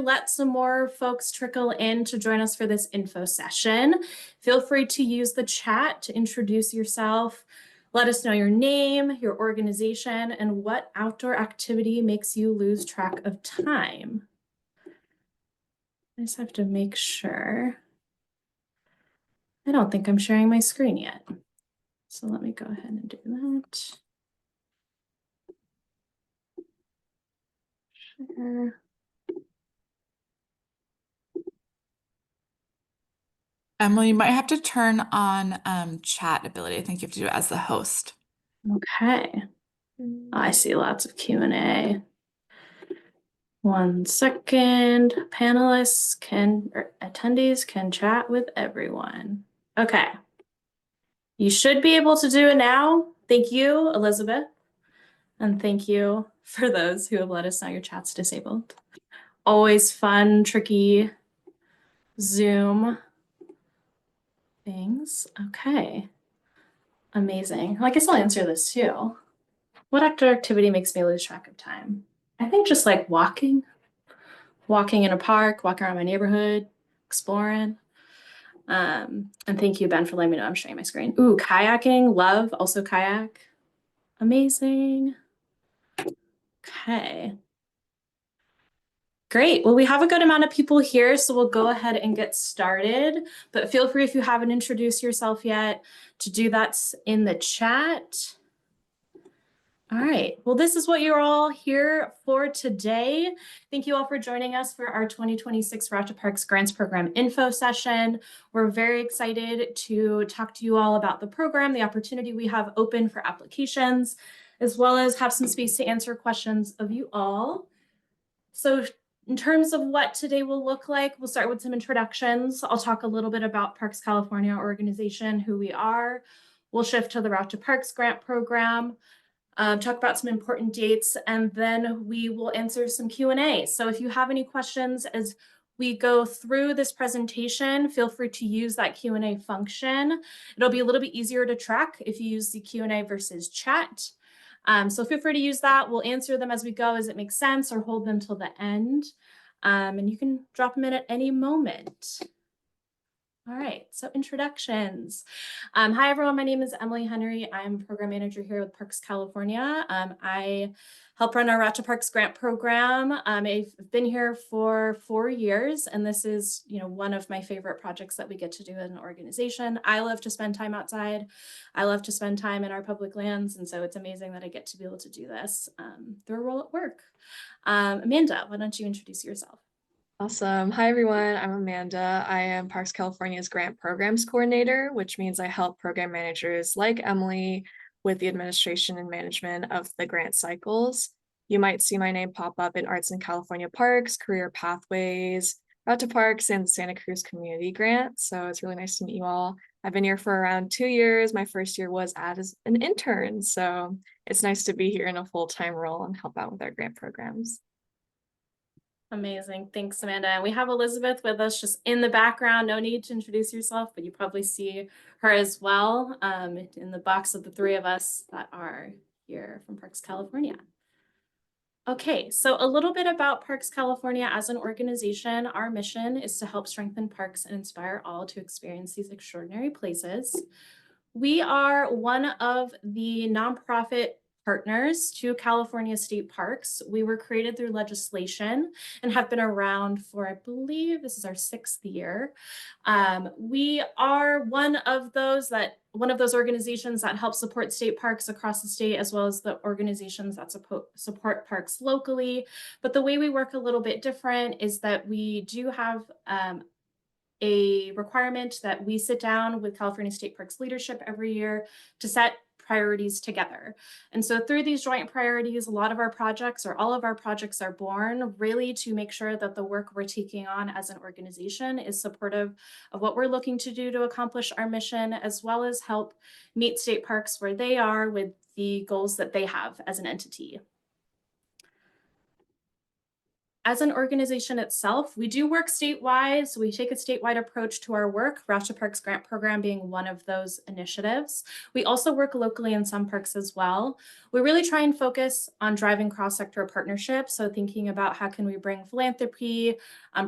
Let some more folks trickle in to join us for this info session. Feel free to use the chat to introduce yourself. Let us know your name, your organization, and what outdoor activity makes you lose track of time. I just have to make sure. I don't think I'm sharing my screen yet. So let me go ahead and do that. Share. Emily, you might have to turn on chat ability. I think you have to do it as the host. Okay. I see lots of Q&A. 1 second. Panelists can, or attendees can chat with everyone. Okay. You should be able to do it now. Thank you, Elizabeth. And thank you for those who have let us know your chat's disabled. Always fun, tricky Zoom things. Okay. Amazing. I guess I'll answer this too. What outdoor activity makes me lose track of time? I think just like walking in a park, walking around my neighborhood, exploring. And thank you, Ben, for letting me know I'm sharing my screen. Ooh, kayaking, love, also kayak. Amazing. Okay. Great. Well, we have a good amount of people here, so we'll go ahead and get started. But feel free, if you haven't introduced yourself yet, to do that in the chat. All right. Well, this is what you're all here for today. Thank you all for joining us for our 2026 Route to Parks Grants Program info session. We're very excited to talk to you all about the program, the opportunity we have open for applications, as well as have some space to answer questions of you all. So in terms of what today will look like, we'll start with some introductions. I'll talk a little bit about Parks California organization, who we are. We'll shift to the Route to Parks grant program. Talk about some important dates, and then we will answer some Q&A. So if you have any questions as we go through this presentation, feel free to use that Q&A function. It'll be a little bit easier to track if you use the Q&A versus chat. So feel free to use that. We'll answer them as we go as it makes sense, or hold them till the end. And you can drop them in at any moment. All right, so introductions. Hi, everyone. My name is Emily Henry. I'm program manager here with Parks California. I help run our Route to Parks grant program. I've been here for 4 years, and this is, one of my favorite projects that we get to do as an organization. I love to spend time outside. I love to spend time in our public lands, and so it's amazing that I get to be able to do this through a role at work. Amanda, why don't you introduce yourself? Awesome. Hi, everyone. I'm Amanda. I am Parks California's Grant Programs Coordinator, which means I help program managers like Emily with the administration and management of the grant cycles. You might see my name pop up in Arts in California Parks, Career Pathways, Route to Parks, and the Santa Cruz Community Grant. So it's really nice to meet you all. I've been here for around 2 years. My first year was as an intern. So it's nice to be here in a full-time role and help out with our grant programs. Amazing. Thanks, Amanda. And we have Elizabeth with us just in the background. No need to introduce yourself, but you probably see her as well in the box of the 3 of us that are here from Parks California. Okay, so a little bit about Parks California as an organization. Our mission is to help strengthen parks and inspire all to experience these extraordinary places. We are one of the nonprofit partners to California state parks. We were created through legislation and have been around for, I believe this is our 6th year. We are one of those organizations that help support state parks across the state, as well as the organizations that support parks locally. But the way we work a little bit different is that we do have a requirement that we sit down with California State Parks leadership every year to set priorities together. And so through these joint priorities, a lot of our projects, or all of our projects, are born really to make sure that the work we're taking on as an organization is supportive of what we're looking to do to accomplish our mission, as well as help meet state parks where they are with the goals that they have as an entity. As an organization itself, we do work statewide, so we take a statewide approach to our work, Rochester Parks Grant Program being one of those initiatives. We also work locally in some parks as well. We really try and focus on driving cross-sector partnerships, so thinking about how can we bring philanthropy,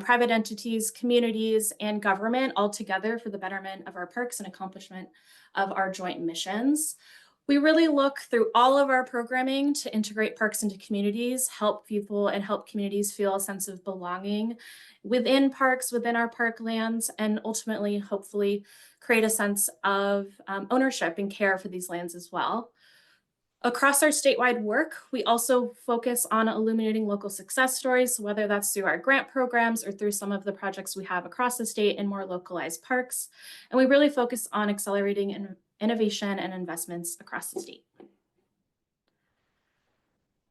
private entities, communities, and government all together for the betterment of our parks and accomplishment of our joint missions. We really look through all of our programming to integrate parks into communities, help people and help communities feel a sense of belonging within parks, within our parklands, and ultimately, hopefully, create a sense of ownership and care for these lands as well. Across our statewide work, we also focus on illuminating local success stories, whether that's through our grant programs or through some of the projects we have across the state in more localized parks. And we really focus on accelerating innovation and investments across the state.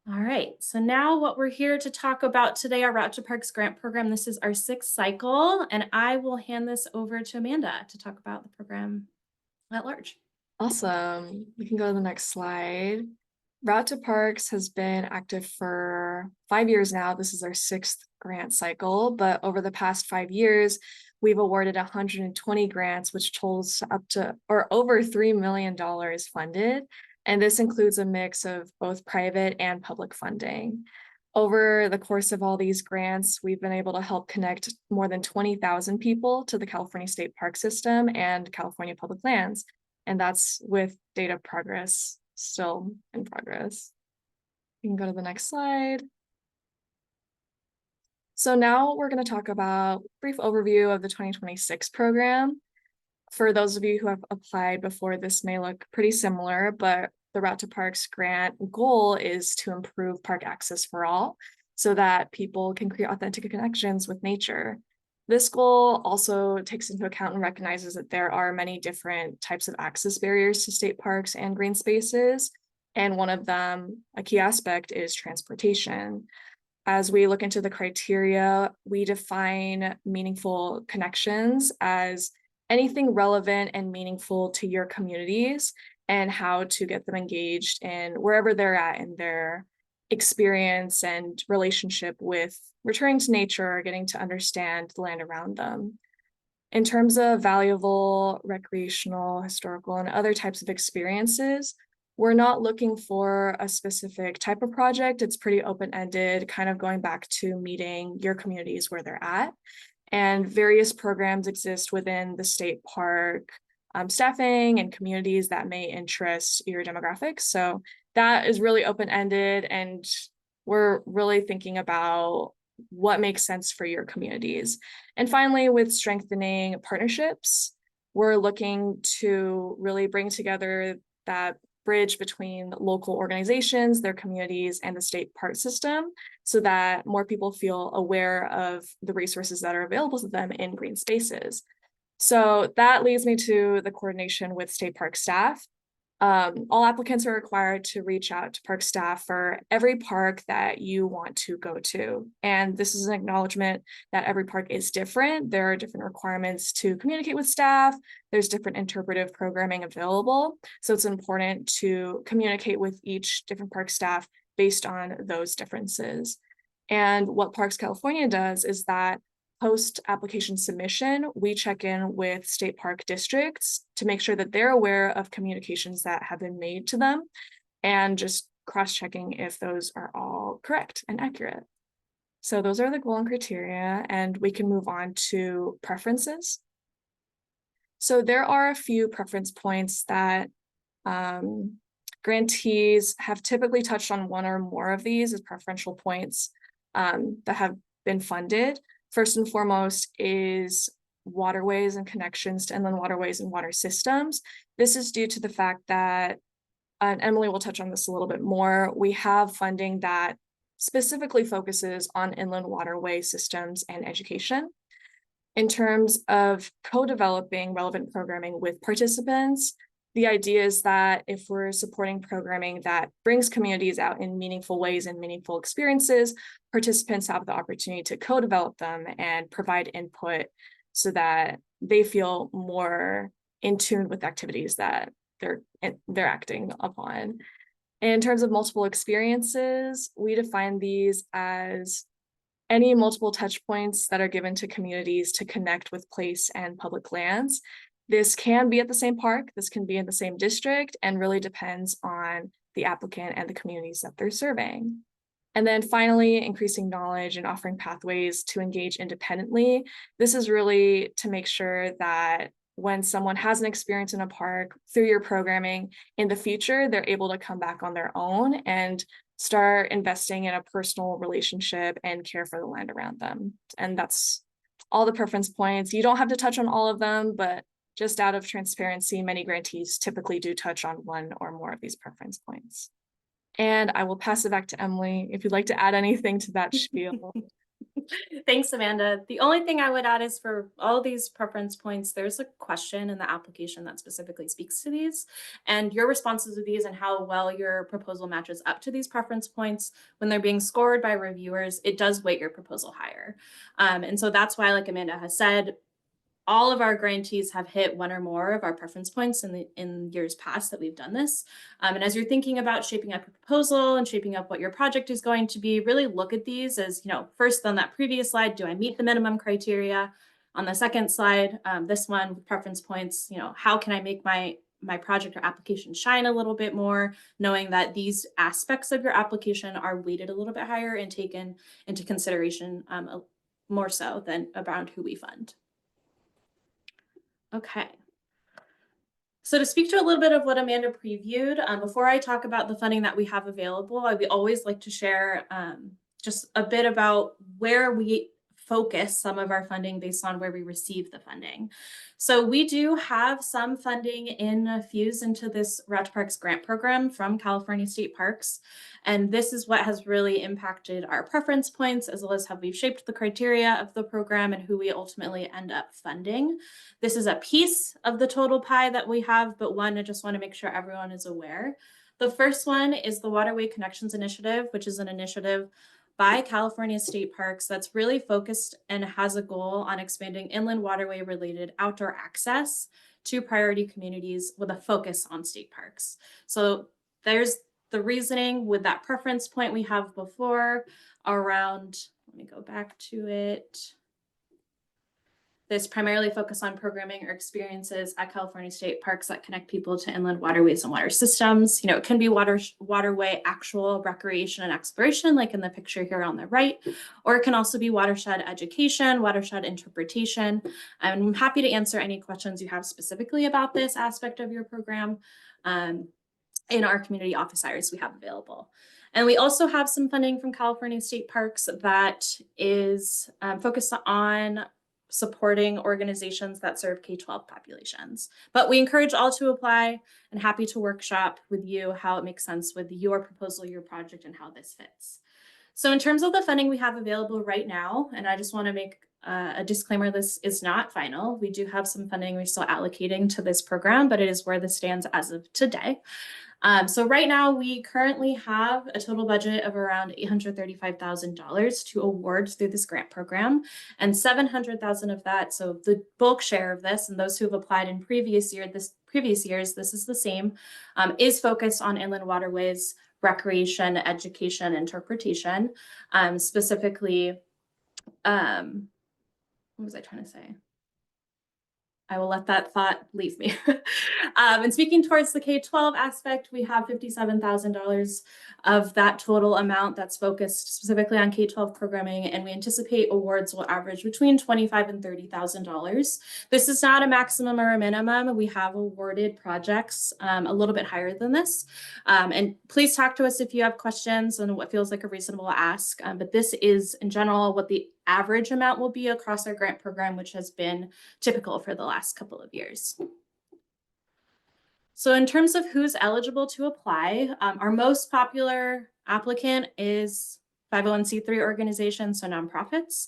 All right, so now what we're here to talk about today, our Route to Parks grant program. This is our 6th cycle, and I will hand this over to Amanda to talk about the program at large. Awesome. We can go to the next slide. Route to Parks has been active for 5 years now. This is our 6th grant cycle, but over the past 5 years, we've awarded 120 grants, which totals up to or over $3 million funded. And this includes a mix of both private and public funding. Over the course of all these grants, we've been able to help connect more than 20,000 people to the California State Park System and California Public Lands. And that's with data progress still in progress. You can go to the next slide. So now we're going to talk about a brief overview of the 2026 program. For those of you who have applied before, this may look pretty similar, but the Route to Parks grant goal is to improve park access for all so that people can create authentic connections with nature. This goal also takes into account and recognizes that there are many different types of access barriers to state parks and green spaces. And one of them, a key aspect, is transportation. As we look into the criteria, we define meaningful connections as anything relevant and meaningful to your communities and how to get them engaged in wherever they're at in their experience and relationship with returning to nature, getting to understand the land around them. In terms of valuable, recreational, historical, and other types of experiences, we're not looking for a specific type of project. It's pretty open-ended, kind of going back to meeting your communities where they're at. And various programs exist within the state park staffing and communities that may interest your demographics. So that is really open-ended, and we're really thinking about what makes sense for your communities. And finally, with strengthening partnerships, we're looking to really bring together that bridge between local organizations, their communities, and the state park system so that more people feel aware of the resources that are available to them in green spaces. So that leads me to the coordination with state park staff. All applicants are required to reach out to park staff for every park that you want to go to. And this is an acknowledgement that every park is different. There are different requirements to communicate with staff. There's different interpretive programming available. So it's important to communicate with each different park staff based on those differences. And what Parks California does is that post-application submission, we check in with state park districts to make sure that they're aware of communications that have been made to them and just cross-checking if those are all correct and accurate. So those are the goal and criteria, and we can move on to preferences. So there are a few preference points that grantees have typically touched on. One or more of these as preferential points that have been funded. First and foremost is waterways and connections to inland waterways and water systems. This is due to the fact that, and Emily will touch on this a little bit more, we have funding that specifically focuses on inland waterway systems and education. In terms of co-developing relevant programming with participants, the idea is that if we're supporting programming that brings communities out in meaningful ways and meaningful experiences, participants have the opportunity to co-develop them and provide input so that they feel more in tune with activities that they're acting upon. In terms of multiple experiences, we define these as any multiple touch points that are given to communities to connect with place and public lands. This can be at the same park, this can be in the same district, and really depends on the applicant and the communities that they're surveying. And then finally, increasing knowledge and offering pathways to engage independently. This is really to make sure that when someone has an experience in a park through your programming in the future, they're able to come back on their own and start investing in a personal relationship and care for the land around them. And that's all the preference points. You don't have to touch on all of them, but just out of transparency, many grantees typically do touch on one or more of these preference points. And I will pass it back to Emily if you'd like to add anything to that spiel. Thanks, Amanda. The only thing I would add is for all these preference points, there's a question in the application that specifically speaks to these, and your responses to these and how well your proposal matches up to these preference points when they're being scored by reviewers, it does weight your proposal higher. And so that's why, like Amanda has said, all of our grantees have hit one or more of our preference points in years past that we've done this. And as you're thinking about shaping up your proposal and shaping up what your project is going to be, really look at these as, first on that previous slide, do I meet the minimum criteria? On the second slide, this one with preference points, how can I make my project or application shine a little bit more, knowing that these aspects of your application are weighted a little bit higher and taken into consideration more so than around who we fund. Okay. So to speak to a little bit of what Amanda previewed, before I talk about the funding that we have available, I would always like to share just a bit about where we focus some of our funding based on where we receive the funding. So we do have some funding infused into this Route to Parks grant program from California State Parks. And this is what has really impacted our preference points, as well as how we've shaped the criteria of the program and who we ultimately end up funding. This is a piece of the total pie that we have, but one, I just want to make sure everyone is aware. The first one is the Waterway Connections Initiative, which is an initiative by California State Parks that's really focused and has a goal on expanding inland waterway related outdoor access to priority communities with a focus on state parks. So there's the reasoning with that preference point we have before around, let me go back to it. This primarily focus on programming or experiences at California State Parks that connect people to inland waterways and water systems. It can be waterway actual recreation and exploration, like in the picture here on the right, or it can also be watershed education, watershed interpretation. I'm happy to answer any questions you have specifically about this aspect of your program in our community office hours we have available. And we also have some funding from California State Parks that is focused on supporting organizations that serve K-12 populations. But we encourage all to apply and happy to workshop with you how it makes sense with your proposal, your project, and how this fits. So in terms of the funding we have available right now, and I just want to make a disclaimer, this is not final. We do have some funding we're still allocating to this program, but it is where this stands as of today. So right now, we currently have a total budget of around $835,000 to award through this grant program, and $700,000 of that, so the bulk share of this, and those who have applied in previous years, this is the same, is focused on inland waterways, recreation, education, interpretation, specifically, what was I trying to say? I will let that thought leave me. And speaking towards the K-12 aspect, we have $57,000 of that total amount that's focused specifically on K-12 programming, and we anticipate awards will average between $25,000 and $30,000. This is not a maximum or a minimum. We have awarded projects a little bit higher than this. And please talk to us if you have questions on what feels like a reasonable ask. But this is, in general, what the average amount will be across our grant program, which has been typical for the last couple of years. So in terms of who's eligible to apply, our most popular applicant is 501c3 organizations, so nonprofits.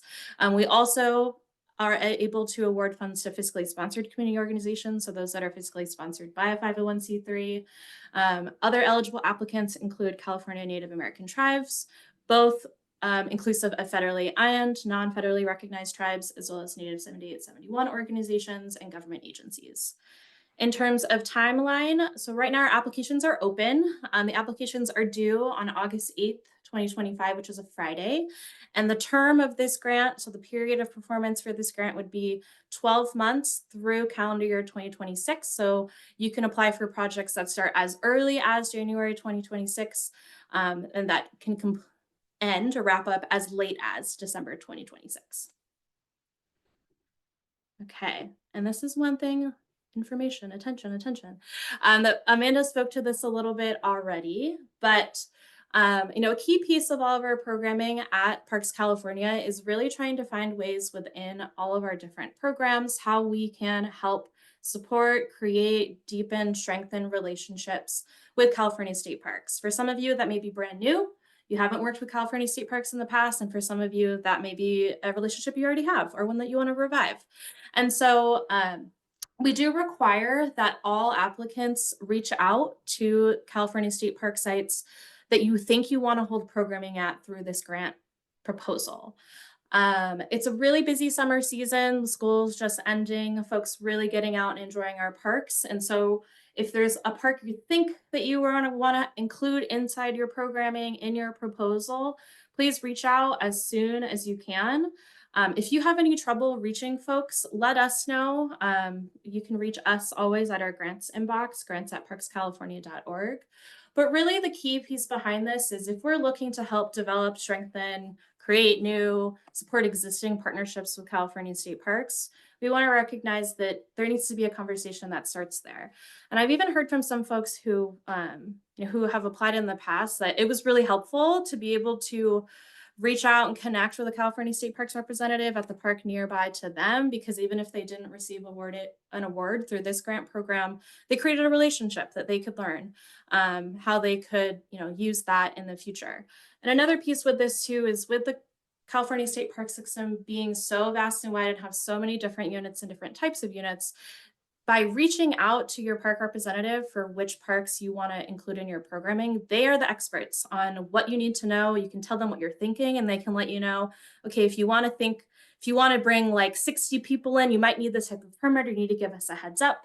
We also are able to award funds to fiscally sponsored community organizations, so those that are fiscally sponsored by a 501c3. Other eligible applicants include California Native American tribes, both inclusive of federally and non-federally recognized tribes, as well as Native 7871 organizations and government agencies. In terms of timeline, so right now our applications are open. The applications are due on August 8th, 2025, which is a Friday. And the term of this grant, so the period of performance for this grant would be 12 months through calendar year 2026. So you can apply for projects that start as early as January 2026, and that can end or wrap up as late as December 2026. Okay, and this is one thing, information, attention. That Amanda spoke to this a little bit already, but a key piece of all of our programming at Parks California is really trying to find ways within all of our different programs, how we can help support, create, deepen, strengthen relationships with California state parks. For some of you that may be brand new, you haven't worked with California state parks in the past, and for some of you that may be a relationship you already have or one that you want to revive. And so we do require that all applicants reach out to California state park sites that you think you want to hold programming at through this grant proposal. It's a really busy summer season. School's just ending, folks really getting out and enjoying our parks. And so if there's a park you think that you want to include inside your programming in your proposal, please reach out as soon as you can. If you have any trouble reaching folks, let us know. You can reach us always at our grants inbox, grants@parkscalifornia.org. But really the key piece behind this is if we're looking to help develop, strengthen, create new, support existing partnerships with California state parks, we want to recognize that there needs to be a conversation that starts there. And I've even heard from some folks who have applied in the past that it was really helpful to be able to reach out and connect with a California State Parks representative at the park nearby to them, because even if they didn't receive an award through this grant program, they created a relationship that they could learn how they could use that in the future. And another piece with this too is with the California State Park system being so vast and wide and have so many different units and different types of units, by reaching out to your park representative for which parks you want to include in your programming, they are the experts on what you need to know. You can tell them what you're thinking and they can let you know, okay, if you want to bring like 60 people in, you might need this type of permit or you need to give us a heads up.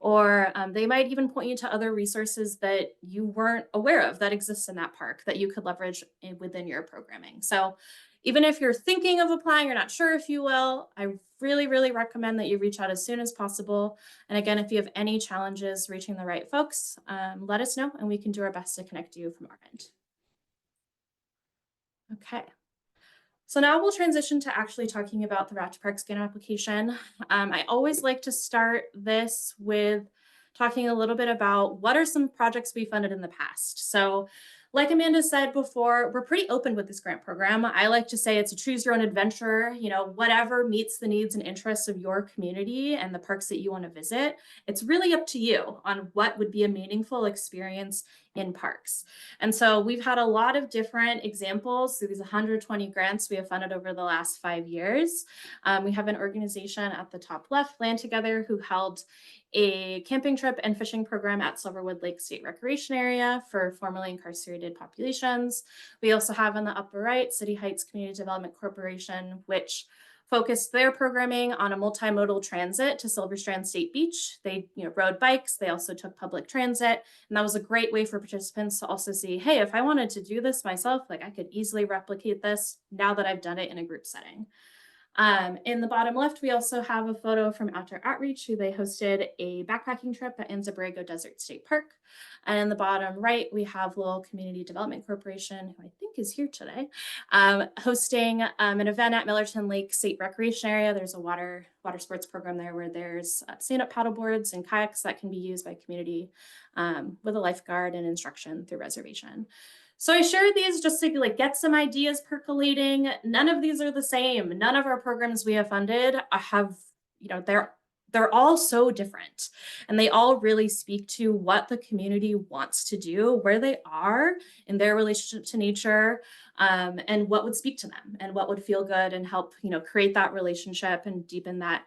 Or they might even point you to other resources that you weren't aware of that exist in that park that you could leverage within your programming. So even if you're thinking of applying, you're not sure if you will, I really, really recommend that you reach out as soon as possible. And again, if you have any challenges reaching the right folks, let us know and we can do our best to connect you from our end. Okay. So now we'll transition to actually talking about the Route to Parks grant application. I always like to start this with talking a little bit about what are some projects we funded in the past. So like Amanda said before, we're pretty open with this grant program. I like to say it's a choose your own adventure, whatever meets the needs and interests of your community and the parks that you want to visit. It's really up to you on what would be a meaningful experience in parks. And so we've had a lot of different examples through these 120 grants we have funded over the last 5 years. We have an organization at the top left, Land Together, who held a camping trip and fishing program at Silverwood Lake State Recreation Area for formerly incarcerated populations. We also have on the upper right, City Heights Community Development Corporation, which focused their programming on a multimodal transit to Silver Strand State Beach. They rode bikes, they also took public transit, and that was a great way for participants to also see, hey, if I wanted to do this myself, like I could easily replicate this now that I've done it in a group setting. In the bottom left, we also have a photo from Outdoor Outreach, who they hosted a backpacking trip at Anza-Borrego Desert State Park. And in the bottom right, we have Lowell Community Development Corporation, who I think is here today, hosting an event at Millerton Lake State Recreation Area. There's a water sports program there where there's stand-up paddle boards and kayaks that can be used by community with a lifeguard and instruction through reservation. So I shared these just to get some ideas percolating. None of these are the same. None of our programs we have funded have, they're all so different, and they all really speak to what the community wants to do, where they are in their relationship to nature, and what would speak to them and what would feel good and help, create that relationship and deepen that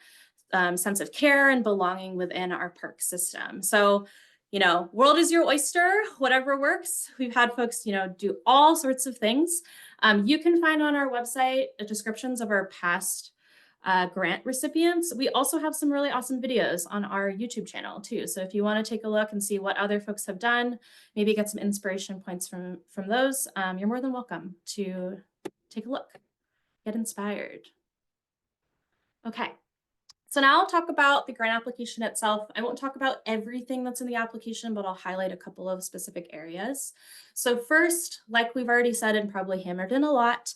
sense of care and belonging within our park system. So world is your oyster, whatever works. We've had folks, do all sorts of things. You can find on our website descriptions of our past grant recipients. We also have some really awesome videos on our YouTube channel too. So if you want to take a look and see what other folks have done, maybe get some inspiration points from those, you're more than welcome to take a look, get inspired. Okay. So now I'll talk about the grant application itself. I won't talk about everything that's in the application, but I'll highlight a couple of specific areas. So first, like we've already said and probably hammered in a lot,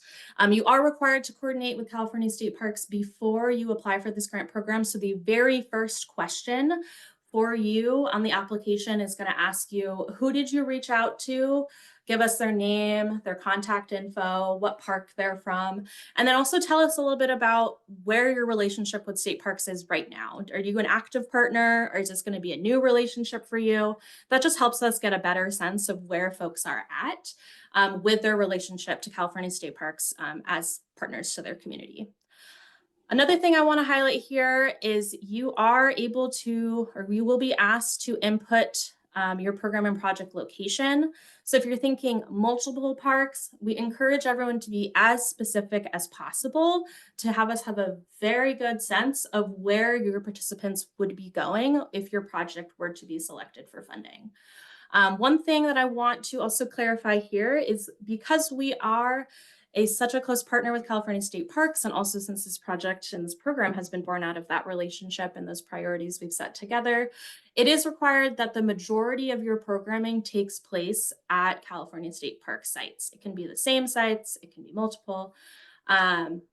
you are required to coordinate with California State Parks before you apply for this grant program. So the very first question for you on the application is going to ask you, who did you reach out to? Give us their name, their contact info, what park they're from, and then also tell us a little bit about where your relationship with state parks is right now. Are you an active partner, or is this going to be a new relationship for you? That just helps us get a better sense of where folks are at with their relationship to California State Parks as partners to their community. Another thing I want to highlight here is you are able to, or you will be asked to input your program and project location. So if you're thinking multiple parks, we encourage everyone to be as specific as possible to have us have a very good sense of where your participants would be going if your project were to be selected for funding. One thing that I want to also clarify here is because we are such a close partner with California State Parks, and also since this project and this program has been born out of that relationship and those priorities we've set together, it is required that the majority of your programming takes place at California State Park sites. It can be the same sites, it can be multiple,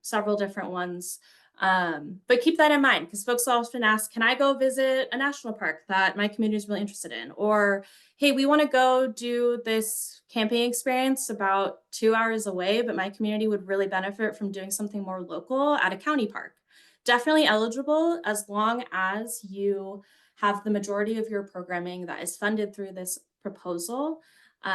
several different ones. But keep that in mind, because folks often ask, can I go visit a national park that my community is really interested in? Or, hey, we want to go do this camping experience about 2 hours away, but my community would really benefit from doing something more local at a county park. Definitely eligible as long as you have the majority of your programming that is funded through this proposal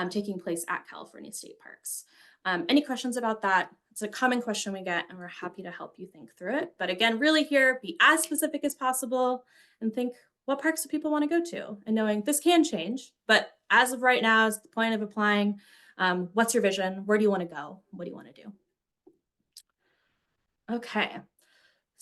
taking place at California State Parks. Any questions about that? It's a common question we get, and we're happy to help you think through it. But again, really here, be as specific as possible and think, what parks do people want to go to? And knowing this can change, but as of right now, is the point of applying. What's your vision? Where do you want to go? What do you want to do? Okay.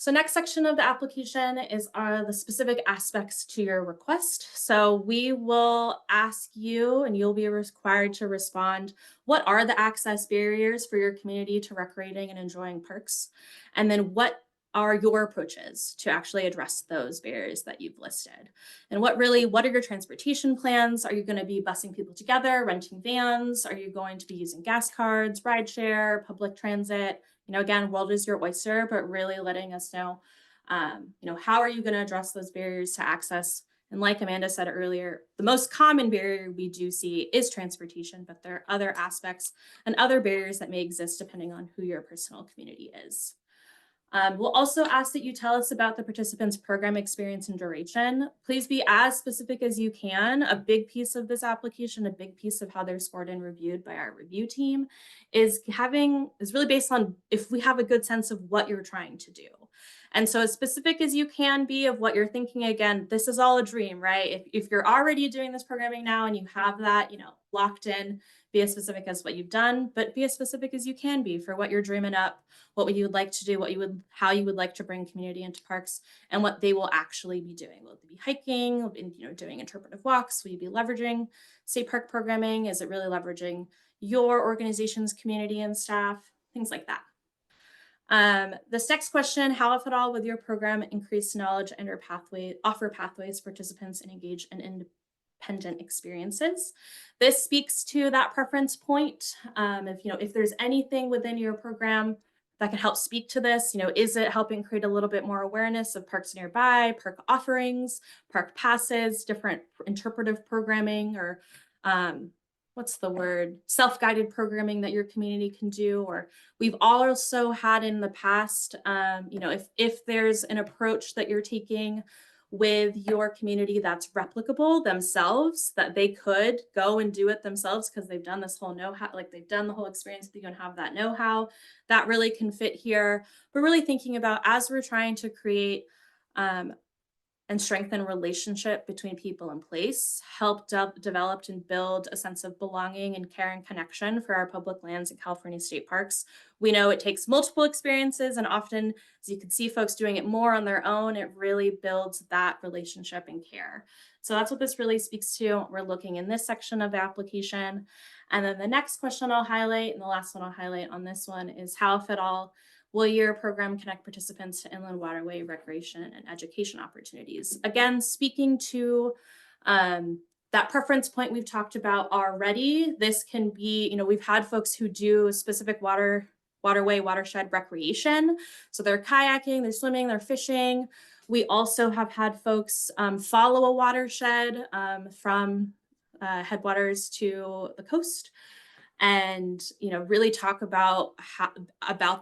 So next section of the application is the specific aspects to your request. So we will ask you, and you'll be required to respond, what are the access barriers for your community to recreating and enjoying parks? And then what are your approaches to actually address those barriers that you've listed? And what are your transportation plans? Are you going to be busing people together, renting vans? Are you going to be using gas cards, rideshare, public transit? Again, world is your oyster, but really letting us know, how are you going to address those barriers to access? And like Amanda said earlier, the most common barrier we do see is transportation, but there are other aspects and other barriers that may exist depending on who your personal community is. We'll also ask that you tell us about the participants' program experience and duration. Please be as specific as you can. A big piece of this application, a big piece of how they're scored and reviewed by our review team is really based on if we have a good sense of what you're trying to do. And so as specific as you can be of what you're thinking, again, this is all a dream, right? If you're already doing this programming now and you have that, locked in, be as specific as what you've done, but be as specific as you can be for what you're dreaming up, what you would like to do, how you would like to bring community into parks, and what they will actually be doing. Will they be hiking, doing interpretive walks? Will you be leveraging state park programming? Is it really leveraging your organization's community and staff? Things like that. This next question, how, if at all, would your program increase knowledge and or offer pathways for participants and engage in independent experiences? This speaks to that preference point. If there's anything within your program that can help speak to this, is it helping create a little bit more awareness of parks nearby, park offerings, park passes, different interpretive programming, or self-guided programming that your community can do? Or we've also had in the past, if there's an approach that you're taking with your community that's replicable themselves, that they could go and do it themselves because they've done this whole know-how, like they've done the whole experience, they don't have that know-how, that really can fit here. But really thinking about, as we're trying to create and strengthen relationship between people and place, help develop and build a sense of belonging and care and connection for our public lands and California state parks. We know it takes multiple experiences, and often, as you can see folks doing it more on their own, it really builds that relationship and care. So that's what this really speaks to. We're looking in this section of the application. And then the next question I'll highlight, and the last one I'll highlight on this one, is how, if at all, will your program connect participants to inland waterway recreation and education opportunities? Again, speaking to that preference point we've talked about already, this can be, we've had folks who do specific waterway, watershed recreation. So they're kayaking, they're swimming, they're fishing. We also have had folks follow a watershed from headwaters to the coast, and really talk about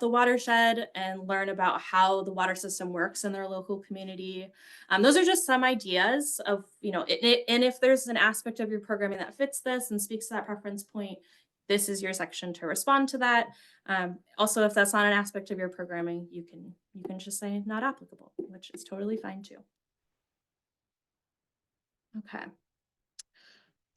the watershed and learn about how the water system works in their local community. Those are just some ideas of and if there's an aspect of your programming that fits this and speaks to that preference point, this is your section to respond to that. Also, if that's not an aspect of your programming, you can just say not applicable, which is totally fine too. Okay.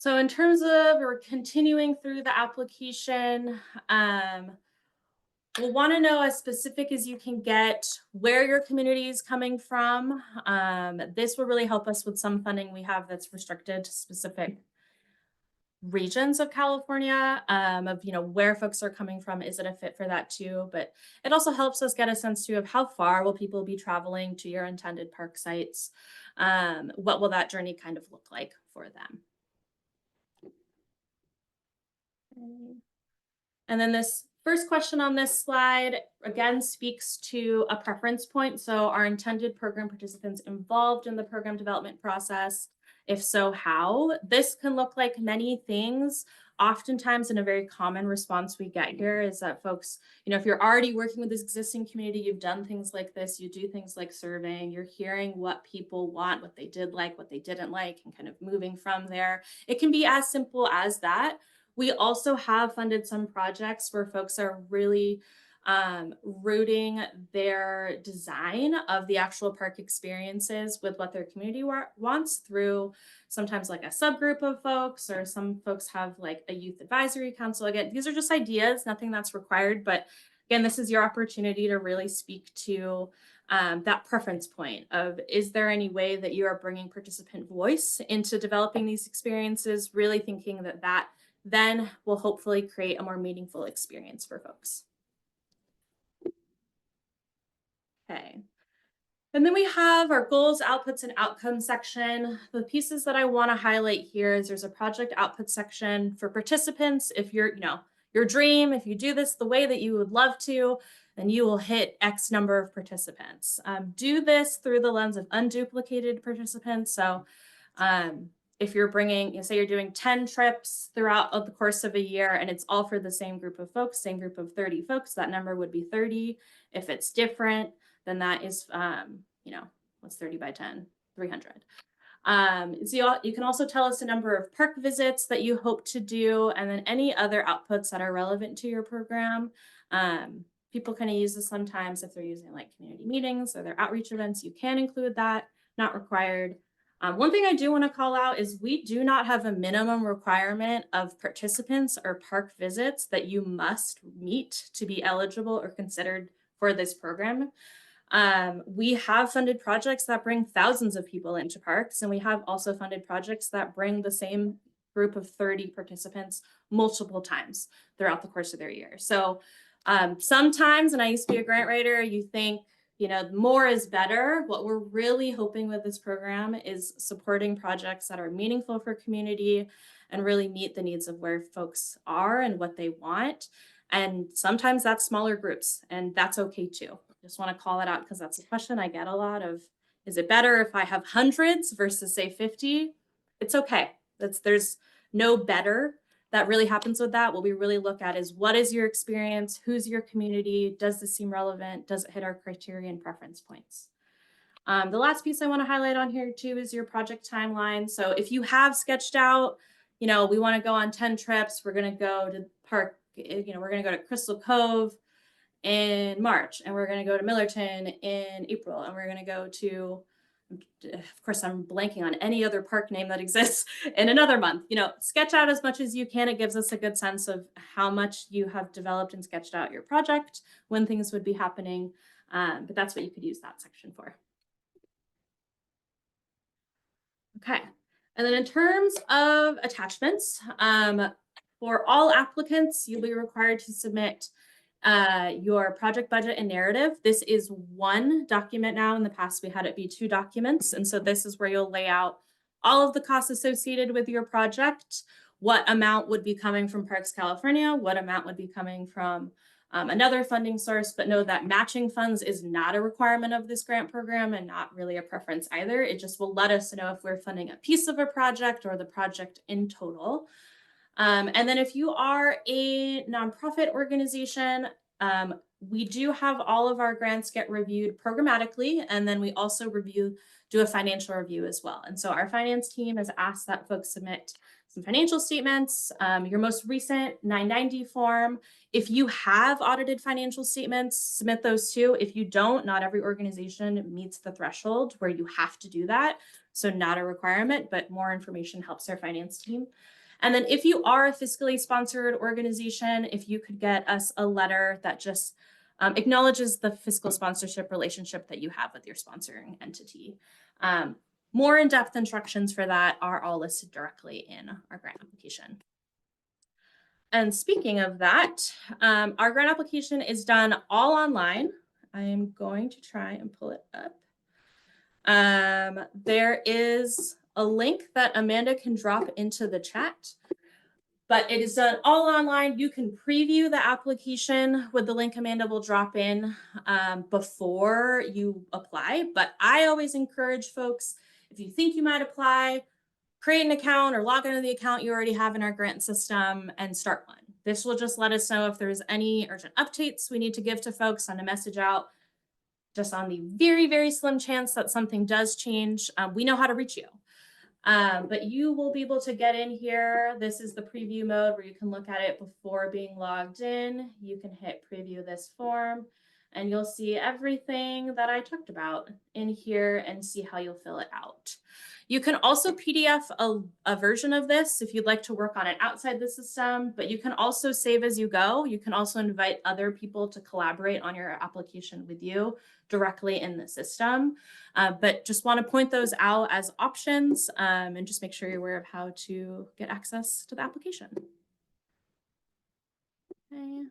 So in terms of, we're continuing through the application, we'll want to know as specific as you can get where your community is coming from. This will really help us with some funding we have that's restricted to specific regions of California, of where folks are coming from. Is it a fit for that too? But it also helps us get a sense too of how far will people be traveling to your intended park sites. What will that journey kind of look like for them? And then this first question on this slide, again, speaks to a preference point. So our intended program participants involved in the program development process. If so, how? This can look like many things. Oftentimes, and a very common response we get here is that folks, if you're already working with this existing community, you've done things like this, you do things like surveying, you're hearing what people want, what they did like, what they didn't like, and kind of moving from there. It can be as simple as that. We also have funded some projects where folks are really rooting their design of the actual park experiences with what their community wants through sometimes like a subgroup of folks, or some folks have like a youth advisory council. Again, these are just ideas, nothing that's required, but again, this is your opportunity to really speak to that preference point of, is there any way that you are bringing participant voice into developing these experiences, really thinking that then will hopefully create a more meaningful experience for folks. Okay. And then we have our goals, outputs, and outcomes section. The pieces that I want to highlight here is there's a project output section for participants. If you're, your dream, if you do this the way that you would love to, then you will hit X number of participants. Do this through the lens of unduplicated participants. So if you're bringing, say you're doing 10 trips throughout the course of a year, and it's all for the same group of folks, same group of 30 folks, that number would be 30. If it's different, then that is, what's 30 by 10? 300. So you can also tell us the number of park visits that you hope to do, and then any other outputs that are relevant to your program. People kind of use this sometimes if they're using like community meetings or their outreach events. You can include that, not required. One thing I do want to call out is we do not have a minimum requirement of participants or park visits that you must meet to be eligible or considered for this program. We have funded projects that bring thousands of people into parks, and we have also funded projects that bring the same group of 30 participants multiple times throughout the course of their year. So sometimes, and I used to be a grant writer, you think, more is better. What we're really hoping with this program is supporting projects that are meaningful for community and really meet the needs of where folks are and what they want. And sometimes that's smaller groups, and that's okay too. Just want to call it out because that's a question I get a lot of, is it better if I have hundreds versus say 50? It's okay. There's no better that really happens with that. What we really look at is, what is your experience? Who's your community? Does this seem relevant? Does it hit our criteria and preference points? The last piece I want to highlight on here too is your project timeline. So if you have sketched out, we want to go on 10 trips, we're going to go to park, we're going to go to Crystal Cove in March, and we're going to go to Millerton in April, and we're going to go to of course, I'm blanking on any other park name that exists in another month. Sketch out as much as you can. It gives us a good sense of how much you have developed and sketched out your project, when things would be happening. But that's what you could use that section for. Okay. And then in terms of attachments, for all applicants, you'll be required to submit your project budget and narrative. This is one document now. In the past, we had it be 2 documents. And so this is where you'll lay out all of the costs associated with your project, what amount would be coming from Parks California, what amount would be coming from another funding source. But know that matching funds is not a requirement of this grant program and not really a preference either. It just will let us know if we're funding a piece of a project or the project in total. And then if you are a nonprofit organization, we do have all of our grants get reviewed programmatically, and then we also do a financial review as well. And so our finance team has asked that folks submit some financial statements, your most recent 990 form. If you have audited financial statements, submit those too. If you don't, not every organization meets the threshold where you have to do that. So not a requirement, but more information helps our finance team. And then if you are a fiscally sponsored organization, if you could get us a letter that just acknowledges the fiscal sponsorship relationship that you have with your sponsoring entity. More in-depth instructions for that are all listed directly in our grant application. And speaking of that, our grant application is done all online. I am going to try and pull it up. There is a link that Amanda can drop into the chat, but it is done all online. You can preview the application with the link Amanda will drop in before you apply. But I always encourage folks, if you think you might apply, create an account or log into the account you already have in our grant system and start one. This will just let us know if there's any urgent updates we need to give to folks, send a message out. Just on the very, very slim chance that something does change, we know how to reach you. But you will be able to get in here. This is the preview mode where you can look at it before being logged in. You can hit preview this form and you'll see everything that I talked about in here and see how you'll fill it out. You can also PDF a version of this if you'd like to work on it outside the system, but you can also save as you go. You can also invite other people to collaborate on your application with you directly in the system. But just want to point those out as options and just make sure you're aware of how to get access to the application. Okay.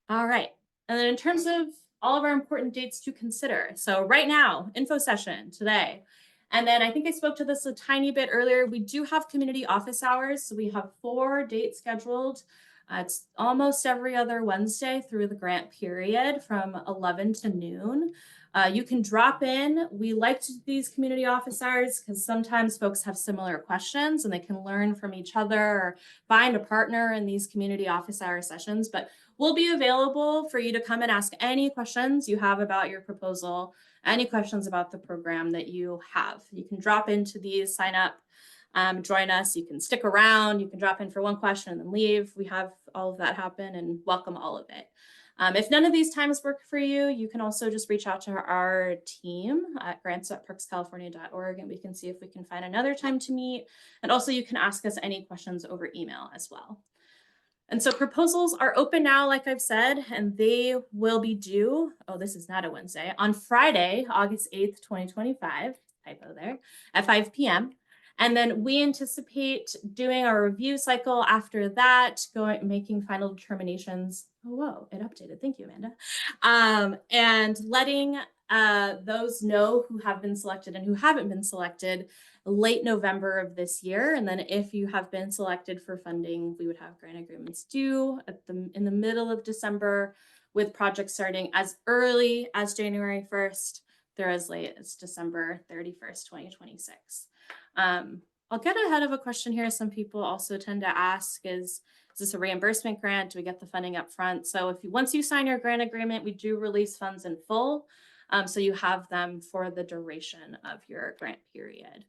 All right. And then in terms of all of our important dates to consider. So right now, info session today. And then I think I spoke to this a tiny bit earlier. We do have community office hours. So we have 4 dates scheduled. It's almost every other Wednesday through the grant period from 11 to noon. You can drop in. We like to do these community office hours because sometimes folks have similar questions and they can learn from each other or find a partner in these community office hour sessions. But we'll be available for you to come and ask any questions you have about your proposal, any questions about the program that you have. You can drop into these, sign up, join us. You can stick around. You can drop in for one question and then leave. We have all of that happen and welcome all of it. If none of these times work for you, you can also just reach out to our team at grants@parkscalifornia.org and we can see if we can find another time to meet. And also you can ask us any questions over email as well. And so proposals are open now, like I've said, and they will be due, oh, this is not a Wednesday, on Friday, August 8th, 2025, typo there, at 5 p.m. And then we anticipate doing a review cycle after that, making final determinations. Oh, whoa, it updated. Thank you, Amanda. And letting those know who have been selected and who haven't been selected late November of this year. And then if you have been selected for funding, we would have grant agreements due in the middle of December, with projects starting as early as January 1st through as late as December 31st, 2026. I'll get ahead of a question here. Some people also tend to ask, is this a reimbursement grant? Do we get the funding up front? So once you sign your grant agreement, we do release funds in full. So you have them for the duration of your grant period.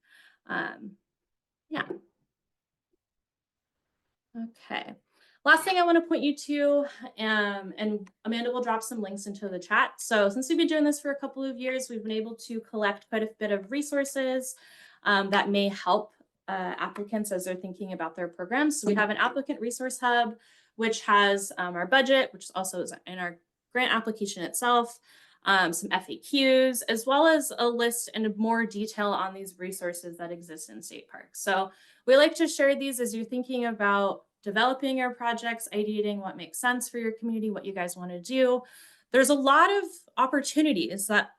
Yeah. Okay. Last thing I want to point you to, and Amanda will drop some links into the chat. So since we've been doing this for a couple of years, we've been able to collect quite a bit of resources that may help applicants as they're thinking about their programs. So we have an applicant resource hub, which has our budget, which also is in our grant application itself, some FAQs, as well as a list and more detail on these resources that exist in state parks. So we like to share these as you're thinking about developing your projects, ideating what makes sense for your community, what you guys want to do. There's a lot of opportunities that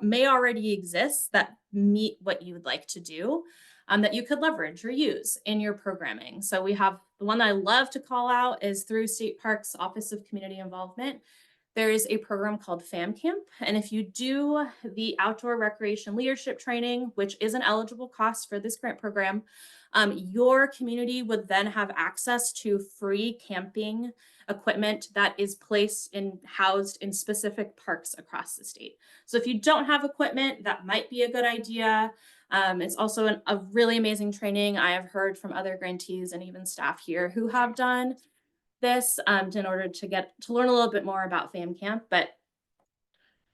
may already exist that meet what you would like to do, that you could leverage or use in your programming. So we have the one I love to call out is through State Parks Office of Community Involvement. There is a program called FAM Camp. And if you do the outdoor recreation leadership training, which is an eligible cost for this grant program, your community would then have access to free camping equipment that is placed and housed in specific parks across the state. So if you don't have equipment, that might be a good idea. It's also a really amazing training I have heard from other grantees and even staff here who have done this in order to learn a little bit more about FAM Camp, but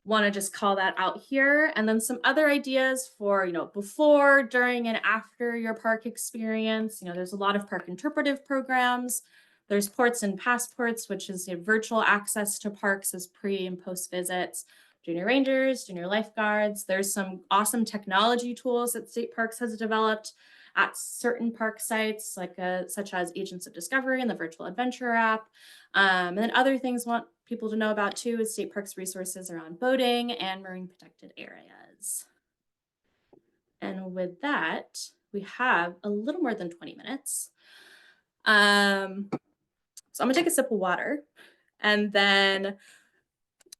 want to just call that out here. And then some other ideas for, before, during, and after your park experience. There's a lot of park interpretive programs. There's Ports and Passports, which is virtual access to parks as pre and post visits. Junior rangers, junior lifeguards. There's some awesome technology tools that State Parks has developed at certain park sites, like such as Agents of Discovery and the Virtual Adventure app. And then other things want people to know about too is State Parks resources around boating and marine protected areas. And with that, we have a little more than 20 minutes. So I'm gonna take a sip of water and then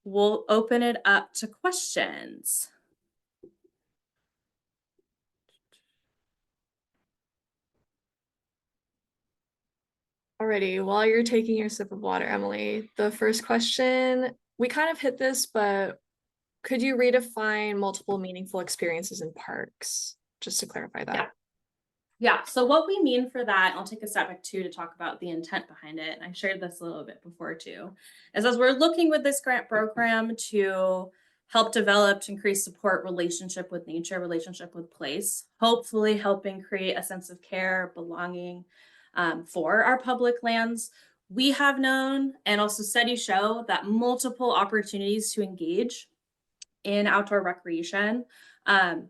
we'll open it up to questions. Alrighty, while you're taking your sip of water, Emily, the first question, we kind of hit this, but could you redefine multiple meaningful experiences in parks? Just to clarify that. Yeah, so what we mean for that, I'll take a step back too to talk about the intent behind it. And I shared this a little bit before too, is as we're looking with this grant program to help develop, to increase support relationship with nature, relationship with place, hopefully helping create a sense of care, belonging for our public lands. We have known, and also studies show, that multiple opportunities to engage in outdoor recreation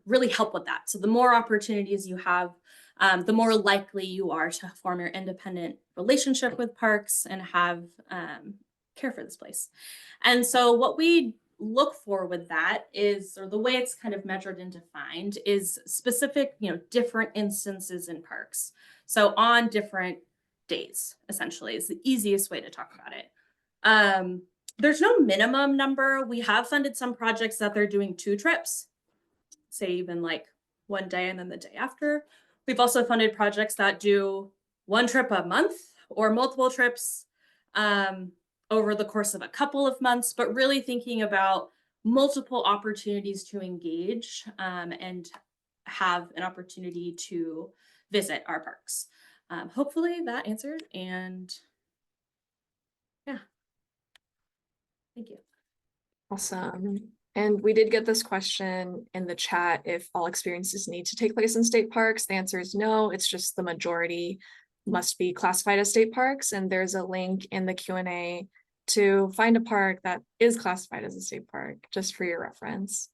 really help with that. So the more opportunities you have, the more likely you are to form your independent relationship with parks and have care for this place. And so what we look for with that is, or the way it's kind of measured and defined, is specific, different instances in parks. So on different days, essentially, is the easiest way to talk about it. There's no minimum number. We have funded some projects that they're doing 2 trips, say even like one day and then the day after. We've also funded projects that do 1 trip a month or multiple trips over the course of a couple of months, but really thinking about multiple opportunities to engage and have an opportunity to visit our parks. Hopefully that answered, and yeah. Thank you. Awesome. And we did get this question in the chat, if all experiences need to take place in state parks. The answer is no, it's just the majority must be classified as state parks. And there's a link in the Q&A to find a park that is classified as a state park, just for your reference.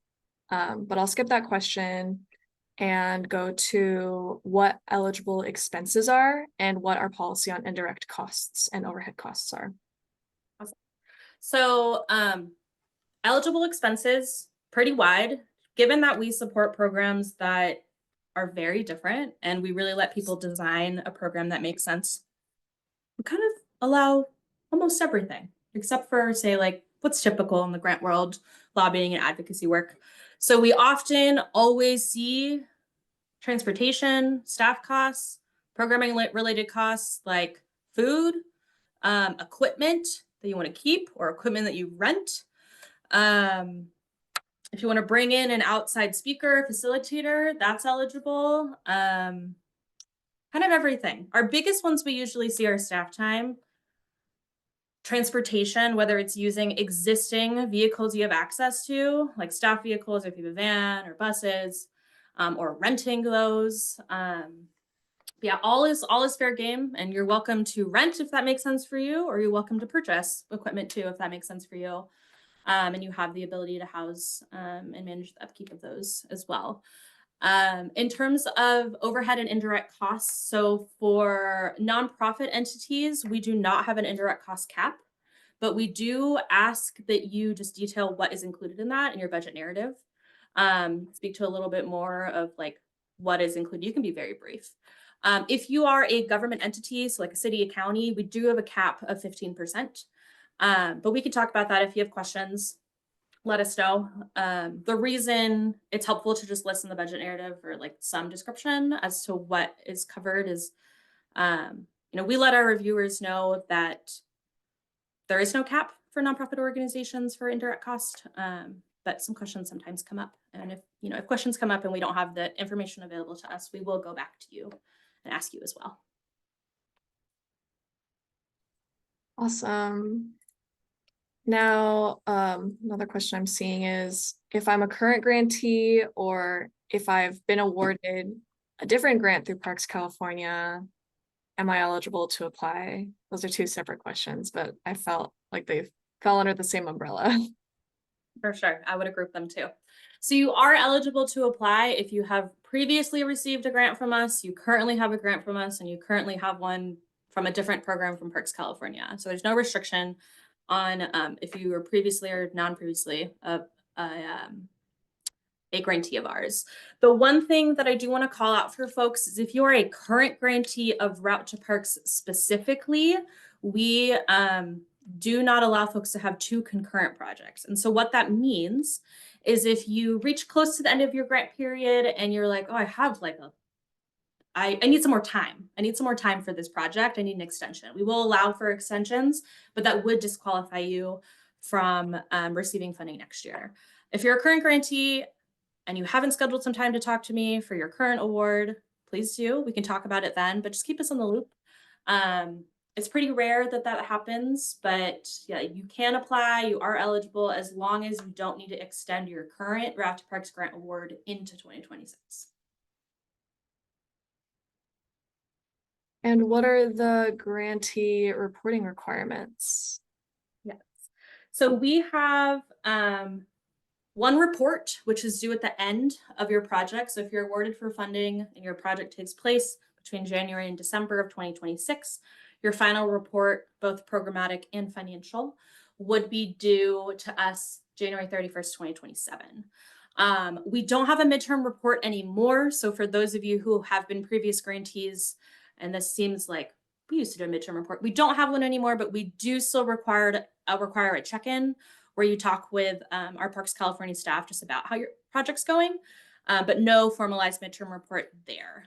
But I'll skip that question and go to what eligible expenses are and what our policy on indirect costs and overhead costs are. Awesome. So eligible expenses, pretty wide, given that we support programs that are very different and we really let people design a program that makes sense. We kind of allow almost everything, except for, say, like what's typical in the grant world, lobbying and advocacy work. So we often always see transportation, staff costs, programming related costs like food, equipment that you want to keep or equipment that you rent. If you want to bring in an outside speaker, facilitator, that's eligible. Kind of everything. Our biggest ones we usually see are staff time. transportation, whether it's using existing vehicles you have access to, like staff vehicles, if you have a van or buses, or renting those. Yeah, all is fair game, and you're welcome to rent if that makes sense for you, or you're welcome to purchase equipment too if that makes sense for you. And you have the ability to house and manage the upkeep of those as well. In terms of overhead and indirect costs, so for nonprofit entities, we do not have an indirect cost cap, but we do ask that you just detail what is included in that in your budget narrative. Speak to a little bit more of like what is included. You can be very brief. If you are a government entity, so like a city, a county, we do have a cap of 15%. But we can talk about that if you have questions. Let us know. The reason it's helpful to just list in the budget narrative or like some description as to what is covered is, we let our reviewers know that there is no cap for nonprofit organizations for indirect cost, but some questions sometimes come up. And if questions come up and we don't have the information available to us, we will go back to you and ask you as well. Awesome. Now, another question I'm seeing is if I'm a current grantee or if I've been awarded a different grant through Parks California, am I eligible to apply? Those are two separate questions, but I felt like they fell under the same umbrella. For sure, I would have grouped them too. So you are eligible to apply if you have previously received a grant from us, you currently have a grant from us, and you currently have one from a different program from Parks California. So there's no restriction on if you were previously or non-previously a grantee of ours. The one thing that I do want to call out for folks is if you are a current grantee of Route to Parks specifically, we do not allow folks to have two concurrent projects. And so what that means is if you reach close to the end of your grant period and you're like, oh, I have like I need some more time. I need some more time for this project. I need an extension. We will allow for extensions, but that would disqualify you from receiving funding next year. If you're a current grantee and you haven't scheduled some time to talk to me for your current award, please do. We can talk about it then, but just keep us in the loop. It's pretty rare that happens, but yeah, you can apply. You are eligible as long as you don't need to extend your current Route to Parks grant award into 2026. And what are the grantee reporting requirements? Yes. So we have one report, which is due at the end of your project. So if you're awarded for funding and your project takes place between January and December of 2026, your final report, both programmatic and financial, would be due to us January 31st, 2027. We don't have a midterm report anymore. So for those of you who have been previous grantees, and this seems like we used to do a midterm report, we don't have one anymore, but we do still require a check-in where you talk with our Parks California staff just about how your project's going, but no formalized midterm report there.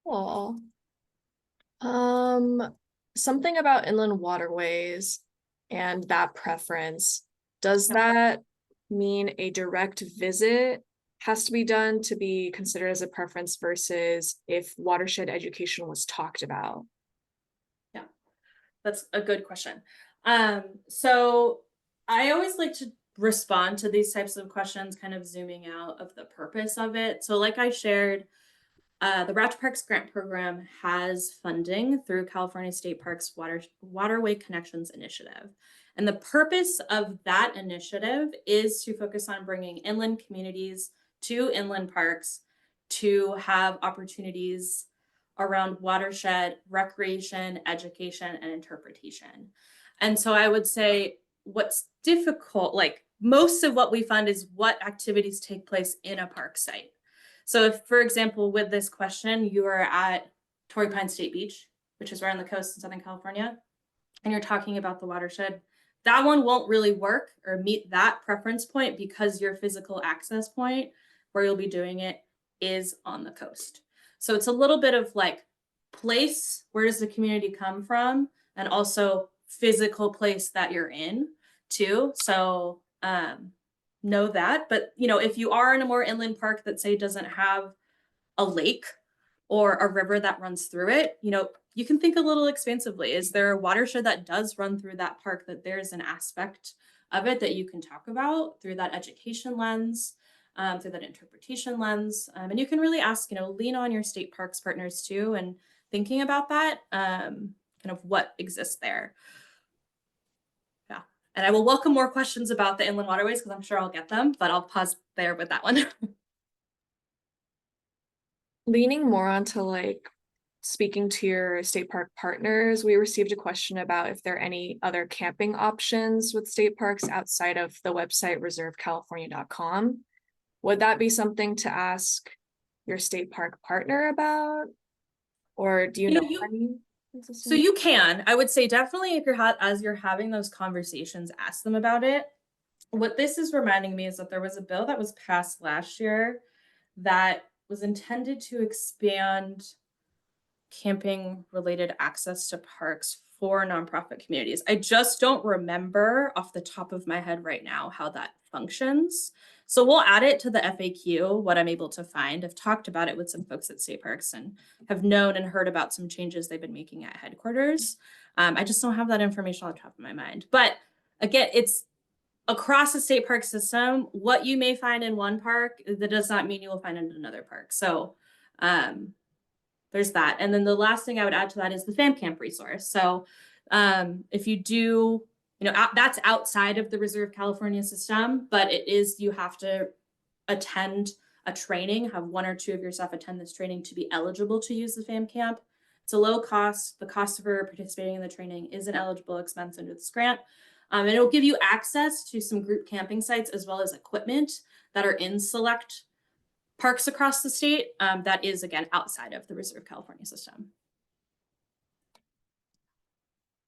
Cool. Something about inland waterways and that preference. Does that mean a direct visit has to be done to be considered as a preference versus if watershed education was talked about? Yeah, that's a good question. So I always like to respond to these types of questions, kind of zooming out of the purpose of it. So like I shared, the Route to Parks grant program has funding through California State Parks Waterway Connections Initiative. And the purpose of that initiative is to focus on bringing inland communities to inland parks to have opportunities around watershed, recreation, education, and interpretation. And so I would say what's difficult, like most of what we fund is what activities take place in a park site. So if, for example, with this question, you are at Torrey Pines State Beach, which is right on the coast in Southern California, and you're talking about the watershed, that one won't really work or meet that preference point because your physical access point where you'll be doing it is on the coast. So it's a little bit of like place, where does the community come from? And also physical place that you're in too. So know that, but if you are in a more inland park that say doesn't have a lake or a river that runs through it, you know, you can think a little expansively. Is there a watershed that does run through that park that there's an aspect of it that you can talk about through that education lens, through that interpretation lens? And you can really ask, you know, lean on your state parks partners too, and thinking about that, kind of what exists there. Yeah. And I will welcome more questions about the inland waterways because I'm sure I'll get them, but I'll pause there with that one. Leaning more onto like speaking to your state park partners, we received a question about if there are any other camping options with state parks outside of the website reservecalifornia.com. Would that be something to ask your state park partner about? Or do you You know know, you- any? So you can, I would say definitely if as you're having those conversations, ask them about it. What this is reminding me is that there was a bill that was passed last year that was intended to expand camping related access to parks for nonprofit communities. I just don't remember off the top of my head right now how that functions. So we'll add it to the FAQ, what I'm able to find. I've talked about it with some folks at state parks and have known and heard about some changes they've been making at headquarters. I just don't have that information on the top of my mind. But again, it's across the state park system. What you may find in one park, that does not mean you will find in another park. So there's that. And then the last thing I would add to that is the fam camp resource. So if you do, you know, that's outside of the Reserve California system, but it is, you have to attend a training, have one or two of your staff attend this training to be eligible to use the fam camp. It's a low cost. The cost for participating in the training is an eligible expense under this grant. And it'll give you access to some group camping sites as well as equipment that are in select parks across the state. That is, again, outside of the Reserve California system.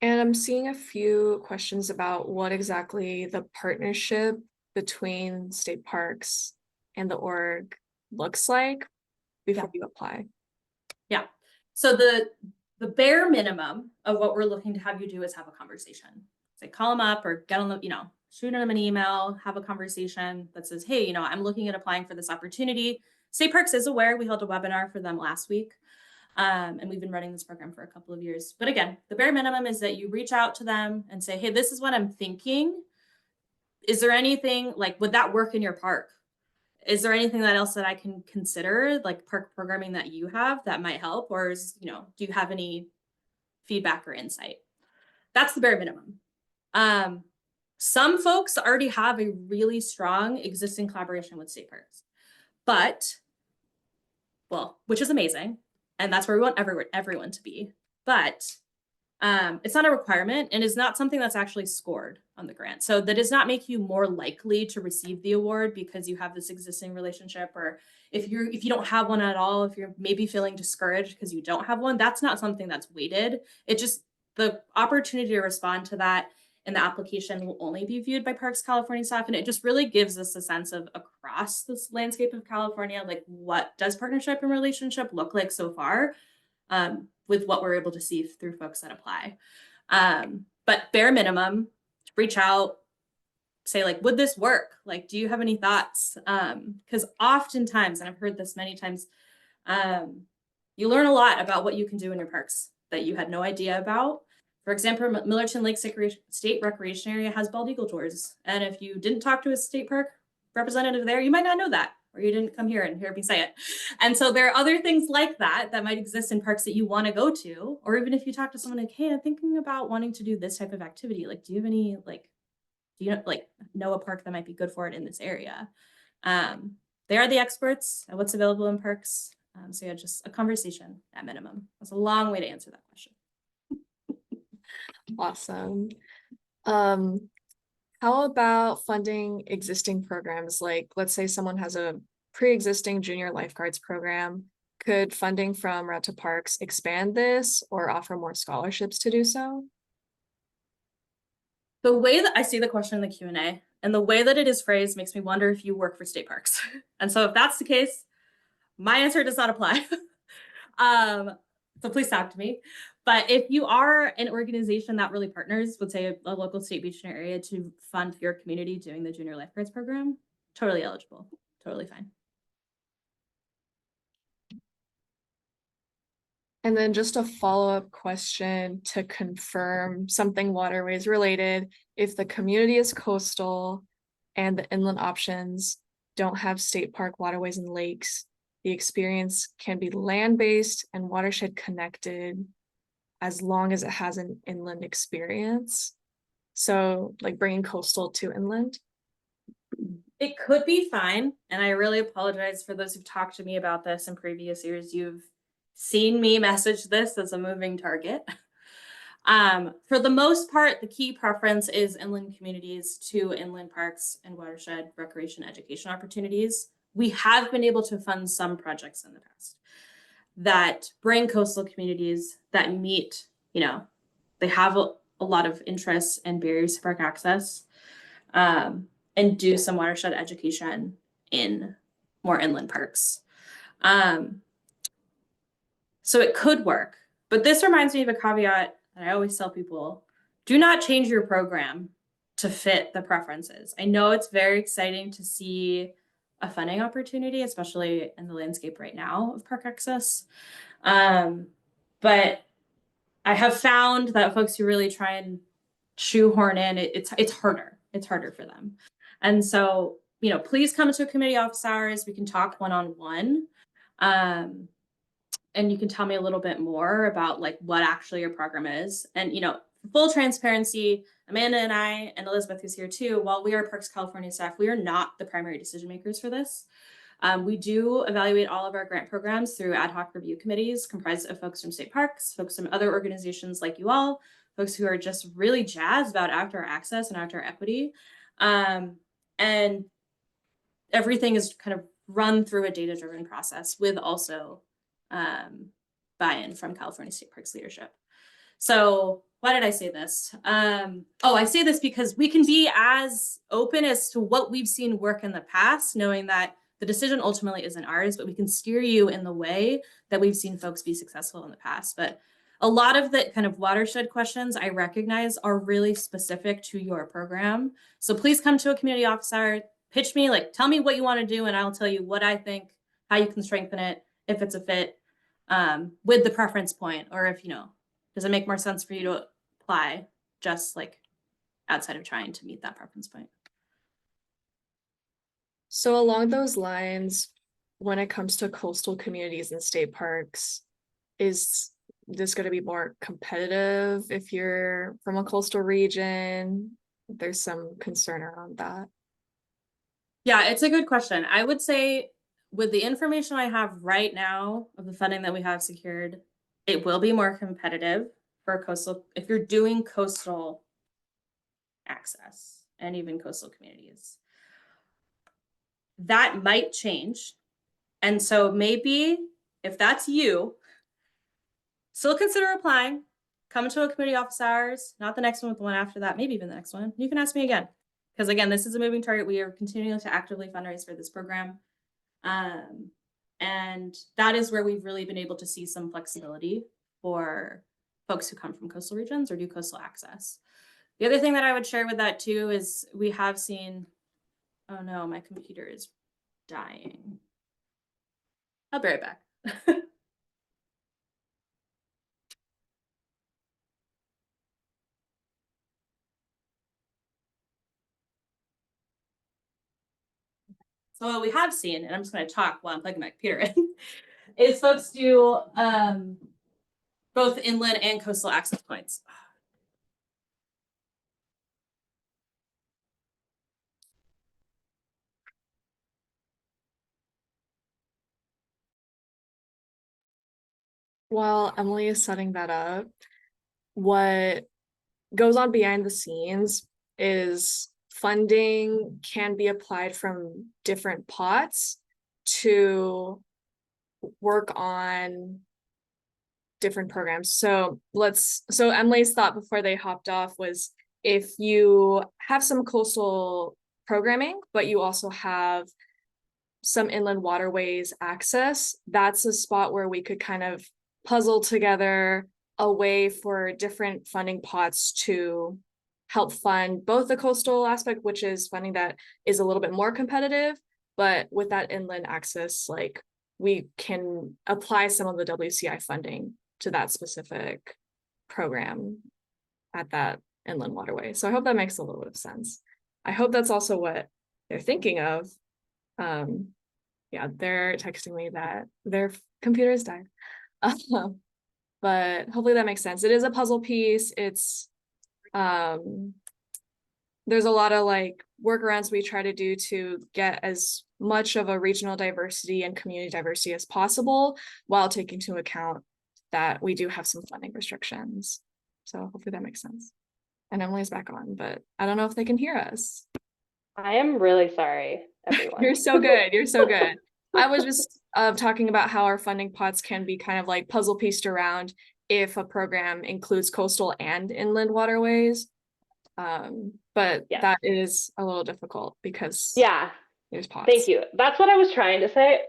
And I'm seeing a few questions about what exactly the partnership between state parks and the org looks like before you apply. Yeah. So the bare minimum of what we're looking to have you do is have a conversation. Say, call them up or get on the, you know, shoot them an email, have a conversation that says, hey, you know, I'm looking at applying for this opportunity. State Parks is aware. We held a webinar for them last week. And we've been running this program for a couple of years. But again, the bare minimum is that you reach out to them and say, hey, this is what I'm thinking. Is there anything like, would that work in your park? Is there anything that else that I can consider, like park programming that you have that might help? Or is, you know, do you have any feedback or insight? That's the bare minimum. Some folks already have a really strong existing collaboration with state parks, but, well, which is amazing. And that's where we want everyone to be. But it's not a requirement and is not something that's actually scored on the grant. So that does not make you more likely to receive the award because you have this existing relationship, or if you don't have one at all, if you're maybe feeling discouraged because you don't have one, that's not something that's weighted. It just, the opportunity to respond to that in the application will only be viewed by Parks California staff. And it just really gives us a sense of across this landscape of California, like what does partnership and relationship look like so far? With what we're able to see through folks that apply. But bare minimum, reach out, say like, would this work? Like, do you have any thoughts? Because oftentimes, and I've heard this many times, you learn a lot about what you can do in your parks that you had no idea about. For example, Millerton Lake State Recreation Area has bald eagle tours. And if you didn't talk to a state park representative there, you might not know that, or you didn't come here and hear me say it. And so there are other things like that that might exist in parks that you want to go to, or even if you talk to someone like, hey, I'm thinking about wanting to do this type of activity. Like, do you have any, like, do you know a park that might be good for it in this area? They are the experts at what's available in parks. So yeah, just a conversation at minimum. That's a long way to answer that question. Awesome. How about funding existing programs? Like, let's say someone has a pre-existing junior lifeguards program. Could funding from Route to Parks expand this or offer more scholarships to do so? The way that I see the question in the Q&A and the way that it is phrased makes me wonder if you work for state parks. And so if that's the case, my answer does not apply. So please talk to me. But if you are an organization that really partners with, say, a local state beach in your area to fund your community doing the junior lifeguards program, totally eligible, totally fine. And then just a follow-up question to confirm something waterways related. If the community is coastal and the inland options don't have state park waterways and lakes, the experience can be land-based and watershed connected as long as it has an inland experience. So like bringing coastal to inland. It could be fine, and I really apologize for those who've talked to me about this in previous years. You've seen me message this as a moving target. For the most part, the key preference is inland communities to inland parks and watershed recreation education opportunities. We have been able to fund some projects in the past that bring coastal communities that meet, they have a lot of interests and barriers to park access. And do some watershed education in more inland parks. So it could work, but this reminds me of a caveat that I always tell people: do not change your program to fit the preferences. I know it's very exciting to see a funding opportunity, especially in the landscape right now of park access. But I have found that folks who really try and shoehorn in, it's harder. It's harder for them. And so, please come to a committee office hours. We can talk one-on-one. And you can tell me a little bit more about like what actually your program is. And, full transparency, Amanda and I, and Elizabeth who's here too, while we are Parks California staff, we are not the primary decision makers for this. We do evaluate all of our grant programs through ad hoc review committees comprised of folks from state parks, folks from other organizations like you all, folks who are just really jazzed about outdoor access and outdoor equity. And everything is kind of run through a data-driven process with also buy-in from California State Parks leadership. So why did I say this? I say this because we can be as open as to what we've seen work in the past, knowing that the decision ultimately isn't ours, but we can steer you in the way that we've seen folks be successful in the past. But a lot of the kind of watershed questions I recognize are really specific to your program. So please come to a community office hour, pitch me, like tell me what you want to do, and I'll tell you what I think, how you can strengthen it, if it's a fit with the preference point, or if, does it make more sense for you to apply just like outside of trying to meet that preference point? So along those lines, when it comes to coastal communities and state parks, is this going to be more competitive if you're from a coastal region? There's some concern around that. Yeah, it's a good question. I would say with the information I have right now of the funding that we have secured, it will be more competitive for coastal, if you're doing coastal access and even coastal communities. That might change. And so maybe if that's you, still consider applying, come to a committee office hours, not the next one, but the one after that, maybe even the next one. You can ask me again. Because again, this is a moving target. We are continuing to actively fundraise for this program. And that is where we've really been able to see some flexibility for folks who come from coastal regions or do coastal access. The other thing that I would share with that too is we have seen, oh no, my computer is dying. I'll be right back. So what we have seen, and I'm just going to talk while I'm plugging my computer in, is folks do both inland and coastal access points. While Emily is setting that up, what goes on behind the scenes is funding can be applied from different pots to work on different programs. So Emily's thought before they hopped off was, if you have some coastal programming, but you also have some inland waterways access, that's a spot where we could kind of puzzle together a way for different funding pots to help fund both the coastal aspect, which is funding that is a little bit more competitive, but with that inland access, like we can apply some of the WCI funding to that specific program at that inland waterway. So I hope that makes a little bit of sense. I hope that's also what they're thinking of. Yeah, they're texting me that their computer's died. But hopefully that makes sense. It is a puzzle piece. It's there's a lot of like workarounds we try to do to get as much of a regional diversity and community diversity as possible while taking into account that we do have some funding restrictions. So hopefully that makes sense. And Emily's back on, but I don't know if they can hear us. I am really sorry, everyone. You're so good. You're so good. I was just talking about how our funding pots can be kind of like puzzle pieced around if a program includes coastal and inland waterways. But Yes. that is a little difficult because Yeah, there's pots. thank you. That's what I was trying to say.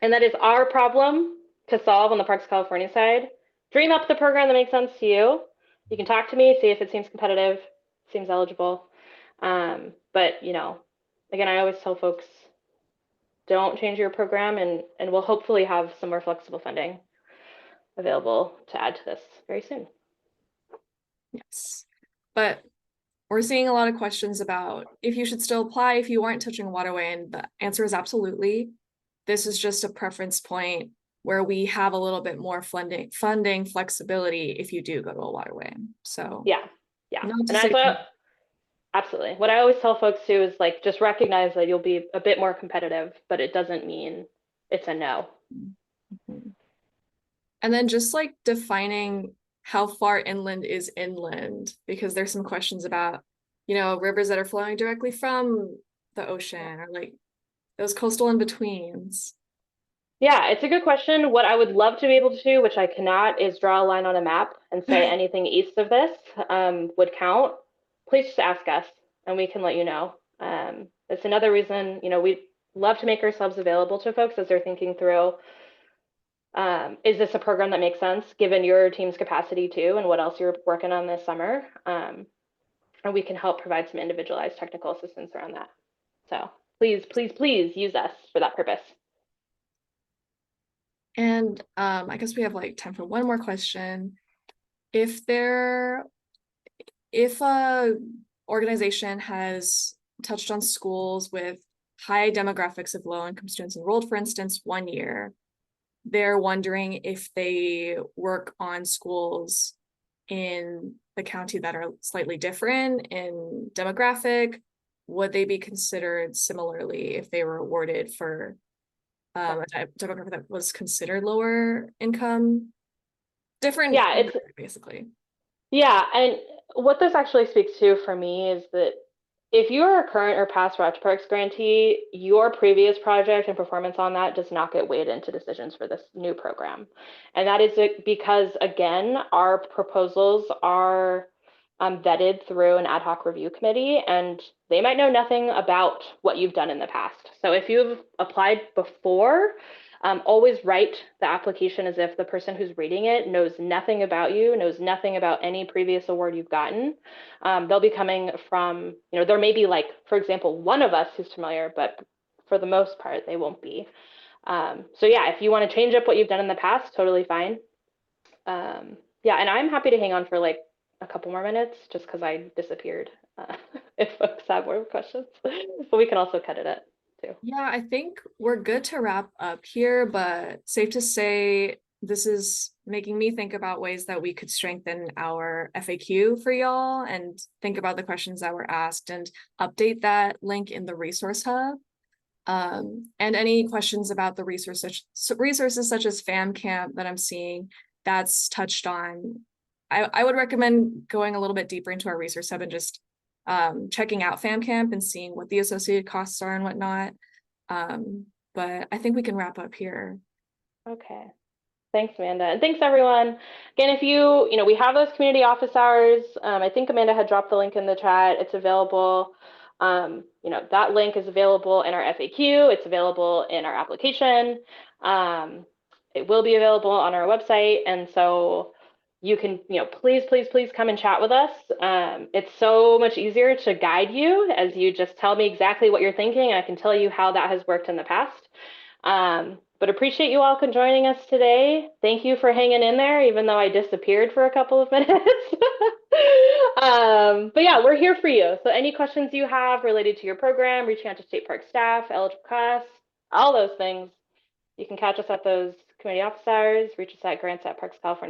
And that is our problem to solve on the Parks California side. Dream up the program that makes sense to you. You can talk to me, see if it seems competitive, seems eligible. But you know, again, I always tell folks, don't change your program, and we'll hopefully have some more flexible funding available to add to this very soon. Yes. But we're seeing a lot of questions about if you should still apply if you aren't touching a waterway, and the answer is absolutely. This is just a preference point where we have a little bit more funding flexibility if you do go to a waterway. So Yeah. Not to And say- absolutely. What I always tell folks too is like, just recognize that you'll be a bit more competitive, but it doesn't mean it's a no. Mhm. And then just like defining how far inland is inland, because there's some questions about, rivers that are flowing directly from the ocean or like those coastal in-betweens. Yeah, it's a good question. What I would love to be able to do, which I cannot, is draw a line on a map and say anything east of this would count. Please just ask us and we can let you know. It's another reason, we'd love to make ourselves available to folks as they're thinking through, is this a program that makes sense given your team's capacity too and what else you're working on this summer? And we can help provide some individualized technical assistance around that. So please, please, please use us for that purpose. And I guess we have like time for one more question. If a organization has touched on schools with high demographics of low-income students enrolled, for instance, 1 year, they're wondering if they work on schools in the county that are slightly different in demographic, would they be considered similarly if they were awarded for a demographic that was considered lower income? Different, Yeah, it's basically. Yeah, and what this actually speaks to for me is that if you are a current or past Roch Parks grantee, your previous project and performance on that does not get weighed into decisions for this new program. And that is because, again, our proposals are vetted through an ad hoc review committee, and they might know nothing about what you've done in the past. So if you've applied before, always write the application as if the person who's reading it knows nothing about you, knows nothing about any previous award you've gotten. They'll be coming from, there may be like, for example, one of us who's familiar, but for the most part, they won't be. So yeah, if you want to change up what you've done in the past, totally fine. Yeah, and I'm happy to hang on for like a couple more minutes just because I disappeared if folks have more questions, but we can also cut it at. Yeah, I think we're good to wrap up here, but safe to say this is making me think about ways that we could strengthen our FAQ for y'all and think about the questions that were asked and update that link in the resource hub. And any questions about the resources such as FamCamp that I'm seeing that's touched on, I would recommend going a little bit deeper into our resource hub and just checking out FamCamp and seeing what the associated costs are and whatnot. But I think we can wrap up here. Okay. Thanks, Amanda. And thanks, everyone. Again, if we have those community office hours. I think Amanda had dropped the link in the chat. It's available. That link is available in our FAQ. It's available in our application. It will be available on our website. And so you can, please, please, please come and chat with us. It's so much easier to guide you as you just tell me exactly what you're thinking. And I can tell you how that has worked in the past. But appreciate you all joining us today. Thank you for hanging in there, even though I disappeared for a couple of minutes. But yeah, we're here for you. So any questions you have related to your program, reaching out to state park staff, eligible costs, all those things, you can catch us at those community office hours, reach us at grants@parkscalifornia.